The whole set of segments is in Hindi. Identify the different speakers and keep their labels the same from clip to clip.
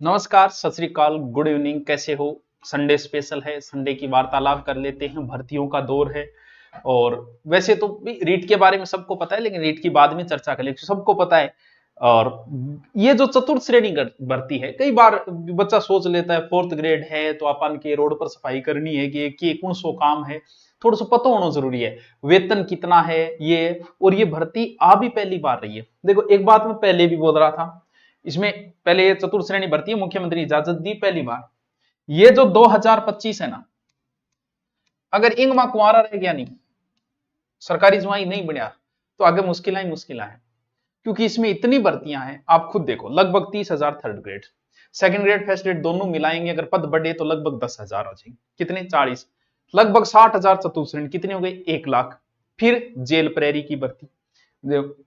Speaker 1: नमस्कार, सत श्री अकाल, गुड इवनिंग। कैसे हो? संडे स्पेशल है, संडे की वार्तालाप कर लेते हैं। भर्तियों का दौर है और वैसे तो रीट के बारे में सबको पता है, लेकिन रीट की बाद में चर्चा कर लेते, सबको पता है। और ये जो चतुर्थ श्रेणी भर्ती है, कई बार बच्चा सोच लेता है फोर्थ ग्रेड है तो अपन के रोड पर सफाई करनी है कि कौन सो काम है, थोड़ा सा पता होना जरूरी है, वेतन कितना है ये। और ये भर्ती आ भी पहली बार रही है। देखो, एक बात मैं पहले भी बोल रहा था, इसमें पहले ये चतुर्थ श्रेणी भर्ती है, मुख्यमंत्री ने इजाजत दी पहली बार। ये जो 2025 है ना, अगर इंग मां कुंवारा रह गया नहीं, सरकारी जुआई नहीं बनया, तो आगे मुश्किल ही मुश्किल है। क्योंकि इसमें इतनी भर्तियां हैं, आप खुद देखो, लगभग 30,000 third grade, second grade first grade दोनों मिलाएंगे, अगर पद बढ़े तो लगभग 10,000 हो जाएंगे। कितने? 40। लगभग 60,000 चतुर्थ श्रेणी, कितने हो गए? 1 लाख। फिर जेल प्रहरी की भर्ती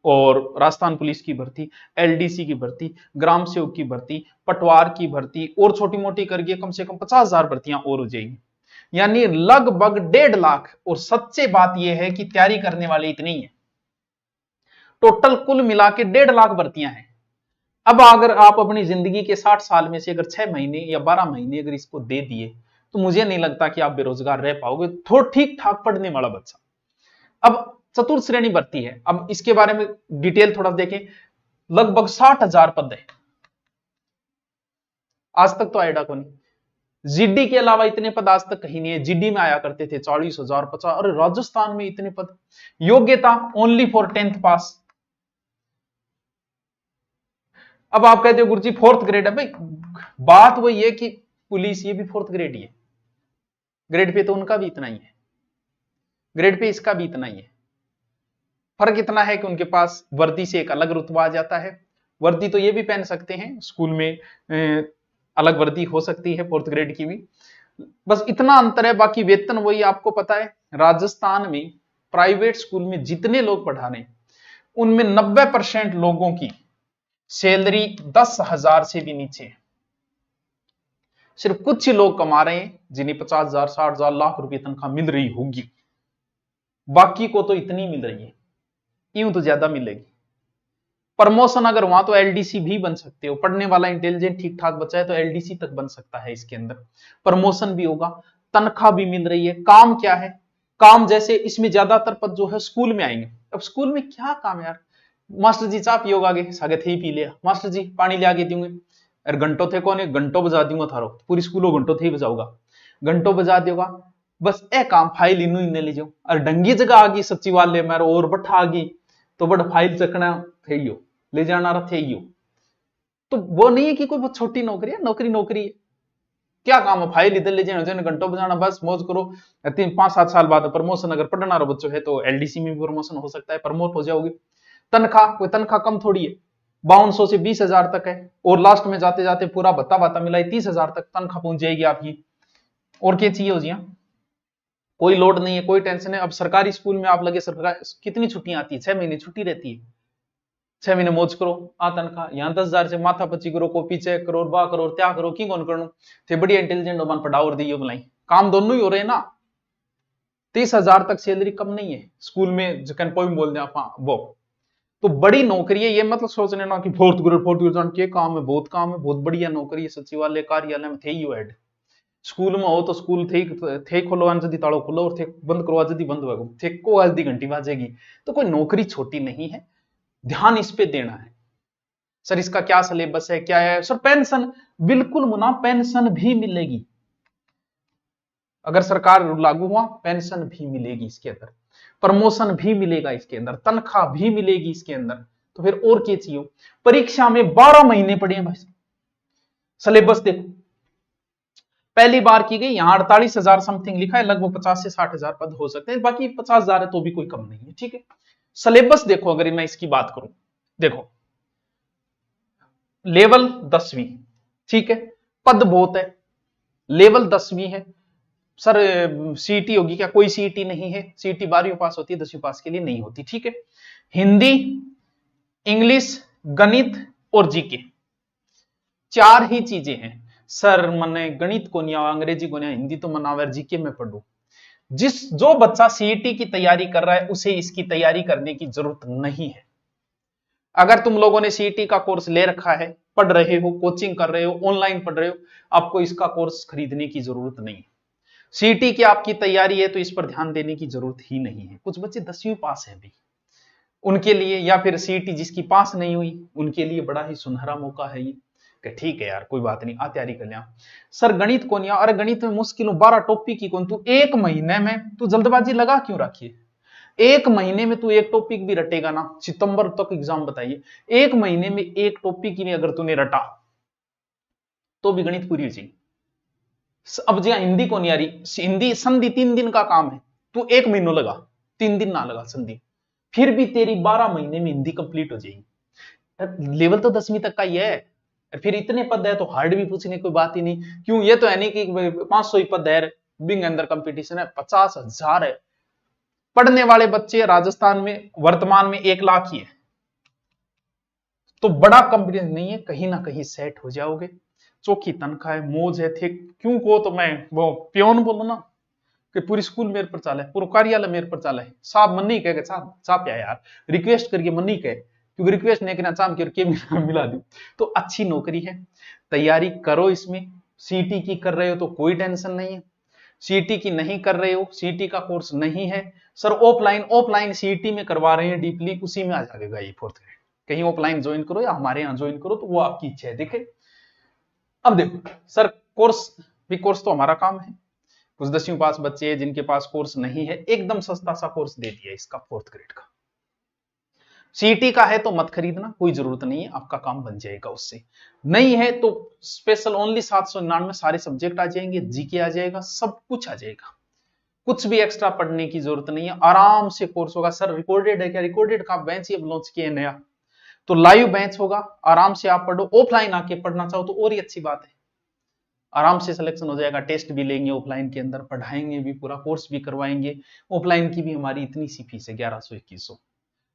Speaker 1: और राजस्थान पुलिस की भर्ती, एलडीसी की भर्ती, ग्राम सेवक की भर्ती, पटवार की भर्ती, और छोटी मोटी करके कम से कम 50,000 भर्तियां और हो जाएंगी। यानी लगभग 1.5 लाख। और सच्चे बात यह है कि तैयारी करने वाले इतने ही है। टोटल कुल मिला के 1.5 लाख भर्तियां हैं। अब अगर आप अपनी जिंदगी के 60 साल में से अगर 6 महीने या 12 महीने अगर इसको दे दिए, तो मुझे नहीं लगता कि आप बेरोजगार रह पाओगे, थोड़ा ठीक ठाक पढ़ने वाला बच्चा। अब चतुर्थ श्रेणी भर्ती है, अब इसके बारे में डिटेल थोड़ा देखें। लगभग 60,000 पद है। आज तक तो आईडा को नहीं, जीडी के अलावा इतने पद आज तक कहीं नहीं है। जीडी में आया करते थे 40,000, 50। और राजस्थान में इतने पद। योग्यता ओनली फॉर 10th पास। अब आप कहते हो गुरुजी फोर्थ ग्रेड है, भाई बात वही है कि पुलिस ये भी फोर्थ ग्रेड ही है। ग्रेड पे तो उनका भी इतना ही है, ग्रेड पे इसका भी इतना ही है। फर्क इतना है कि उनके पास वर्दी से एक अलग रुतबा आ जाता है। वर्दी तो ये भी पहन सकते हैं, स्कूल में अलग वर्दी हो सकती है फोर्थ ग्रेड की भी। बस इतना अंतर है, बाकी वेतन वही आपको पता है। राजस्थान में प्राइवेट स्कूल में जितने लोग पढ़ा रहे हैं, उनमें 90% लोगों की सैलरी 10,000 से भी नीचे है। सिर्फ कुछ ही लोग कमा रहे हैं जिन्हें 50,000, 60,000, लाख रुपए तनख्वाह मिल रही होगी। बाकी को तो इतनी मिल रही है, यूं तो ज्यादा मिलेगी। प्रमोशन अगर वहां तो एलडीसी भी बन सकते हो, पढ़ने वाला इंटेलिजेंट ठीक ठाक बच्चा है तो एलडीसी तक बन सकता है। इसके अंदर प्रमोशन भी होगा, तनख्वाह भी मिल रही है। काम क्या है? काम जैसे इसमें ज्यादातर पद जो है स्कूल में आएंगे। अब स्कूल में क्या काम है यार? मास्टर जी चाह पियोगा आगे सागे थे ही पी लिया, मास्टर जी पानी ले आगे दूंगे, अरे घंटों थे कौन, घंटों बजा दूंगा थारो, पूरी स्कूलों घंटों थे ही बजाऊंगा, घंटों बजा देगा। बस ए काम फाइल इनू इन्ने ले जाओ, और डंगी जगह आ गई सचिवालय में और बठा आ गई तो बड़ा फाइल चकना थे ही हो, ले जाना रहा थे ही हो। तो वो नहीं है कि कोई बहुत छोटी नौकरी है, नौकरी नौकरी है। क्या काम है? फाइल इधर ले जाना, घंटों बजाना, बस मौज करो। 5-7 साल बाद प्रमोशन, अगर पढ़ना रहा बच्चों है तो एलडीसी में भी प्रमोशन हो सकता है, प्रमोट हो जाओगे। तनख्वाह कोई तनख्वाह कम थोड़ी है, 5200 से 20,000 तक है। और लास्ट में जाते जाते पूरा भत्ता भाता मिलाई 30,000 तक तनख्वाह पहुंच जाएगी आपकी। और क्या चाहिए हो जी? कोई लोड नहीं है, कोई टेंशन है। अब सरकारी स्कूल में आप लगे, सरकार कितनी छुट्टियां आती है? 6 महीने छुट्टी रहती है। 6 महीने मौज करो, आ तनख्वाह। यहाँ 10,000 से माथा पच्ची करो, कॉपी चेक करो, बा करो, त्या करो, की कौन करो थे बढ़िया इंटेलिजेंट हो, पढ़ाओ और दियो बुलाई। काम दोनों ही हो रहे हैं ना। 30,000 तक सैलरी कम नहीं है स्कूल में, जकन कोई बोल दे आप वो तो बड़ी नौकरी है। ये मतलब सोचने ना कि फोर्थ ग्रेड के काम है, बहुत काम है, बहुत बढ़िया नौकरी है। सचिवालय कार्यालय में थे ही हेड, स्कूल में हो तो स्कूल थे खोलो जदी ताड़ो खोलो, और थे बंद करो जदी बंद होगा, थे को आज दी घंटी बाजेगी। तो कोई नौकरी छोटी नहीं है, ध्यान इस पे देना है। सर इसका क्या सिलेबस है, क्या है? सर पेंशन, बिल्कुल मुना, पेंशन भी मिलेगी। अगर सरकार लागू हुआ, पेंशन भी मिलेगी इसके अंदर, प्रमोशन भी मिलेगा इसके अंदर, तनख्वाह भी मिलेगी इसके अंदर। तो फिर और क्या चाहिए? परीक्षा में 12 महीने पड़े हैं भाई। सिलेबस देखो, पहली बार की गई, यहां 48,000 समथिंग लिखा है, लगभग 50 से 60,000 पद हो सकते हैं, बाकी 50,000 है तो भी कोई कम नहीं है। ठीक है, सिलेबस देखो, अगर मैं इसकी बात करूं, देखो लेवल 10वीं, ठीक है, पद बहुत है, लेवल 10वीं है। सर सीईटी होगी क्या? कोई सीईटी नहीं है, सीईटी 12वीं पास होती है, 10वीं पास के लिए नहीं होती। ठीक है, हिंदी, इंग्लिश, गणित और जीके, 4 ही चीजें हैं। सर मने गणित को नहीं आवा, अंग्रेजी को नहीं आवा, हिंदी तो मनावर, जीके में पढ़ू। जो बच्चा सीईटी की तैयारी कर रहा है उसे इसकी तैयारी करने की जरूरत नहीं है। अगर तुम लोगों ने सीईटी का कोर्स ले रखा है, पढ़ रहे हो, कोचिंग कर रहे हो, ऑनलाइन पढ़ रहे हो, आपको इसका कोर्स खरीदने की जरूरत नहीं है। सीईटी की आपकी तैयारी है तो इस पर ध्यान देने की जरूरत ही नहीं है। कुछ बच्चे 10वीं पास है भी, उनके लिए, या फिर सीईटी जिसकी पास नहीं हुई उनके लिए बड़ा ही सुनहरा मौका है ये, कि ठीक है यार कोई बात नहीं, आ तैयारी कर लिया। सर गणित कौन या, अरे गणित में मुश्किल 12 टॉपिक ही कौन, तू एक महीने में तू जल्दबाजी लगा क्यों रखी? एक महीने में तू एक टॉपिक भी रटेगा ना, सितंबर तक एग्जाम बताइए, एक महीने में एक टॉपिक ही अगर तूने रटा तो भी गणित पूरी हो जाएगी। अब जहां हिंदी को नहीं आ रही, हिंदी संधि 3 दिन का काम है, तू 1 महीना लगा, 3 दिन ना लगा संधि, फिर भी तेरी 12 महीने में हिंदी कंप्लीट हो जाएगी। लेवल तो 10वीं तक का ही है, फिर इतने पद है तो हार्ड भी पूछने कोई बात ही नहीं। क्यों, ये तो है नहीं कि 500 ही पद है, बिंग अंदर कंपटीशन है, 50,000 है। पढ़ने वाले बच्चे राजस्थान में वर्तमान में 1 लाख ही है, तो बड़ा कंपटीशन नहीं है, कहीं ना कहीं सेट हो जाओगे। चौखी तनख्वाह है, मौज है, थे क्यों को तो मैं वो प्योन बोलो ना कि पूरी स्कूल मेरे पर चाला है, पूरा कार्यालय मेरे पर चाला है, साहब मन नहीं कहे साहब साहब क्या यार, रिक्वेस्ट करके मन नहीं कहे, क्योंकि रिक्वेस्ट नहीं करना चाह के मिला दी। तो अच्छी नौकरी है, तैयारी करो इसमें। सीटी की कर रहे हो तो कोई टेंशन नहीं है, सीटी की नहीं कर रहे हो, सीटी का कोर्स नहीं है, सर ऑफलाइन सीटी में करवा रहे हैं डीपली, उसी में आ जाएगा ये 4th ग्रेड। कहीं ऑफलाइन ज्वाइन करो या हमारे यहाँ ज्वाइन करो, तो वो आपकी इच्छा है। देखे अब देखो सर, कोर्स तो हमारा काम है। कुछ 10वीं पास बच्चे हैं जिनके पास कोर्स नहीं है, एकदम सस्ता सा कोर्स दे दिया इसका 4th ग्रेड का। सीटी का है तो मत खरीदना, कोई जरूरत नहीं है, आपका काम बन जाएगा उससे। नहीं है तो स्पेशल ओनली 799 सारे सब्जेक्ट आ जाएंगे, जीके आ जाएगा, सब कुछ आ जाएगा, कुछ भी एक्स्ट्रा पढ़ने की जरूरत नहीं है, आराम से कोर्स होगा। सर रिकॉर्डेड है क्या? रिकॉर्डेड का बेंच ही अब लॉन्च किए नया, तो लाइव बेंच होगा, आराम से आप पढ़ो। ऑफलाइन आके पढ़ना चाहो तो और ही अच्छी बात है, आराम से सिलेक्शन हो जाएगा, टेस्ट भी लेंगे ऑफलाइन के अंदर, पढ़ाएंगे भी, पूरा कोर्स भी करवाएंगे। ऑफलाइन की भी हमारी इतनी सी फीस है 1100-2100,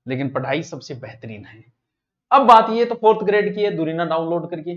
Speaker 1: लेकिन पढ़ाई सबसे बेहतरीन है। अब बात ये तो 4th ग्रेड की है, दूरीना डाउनलोड करके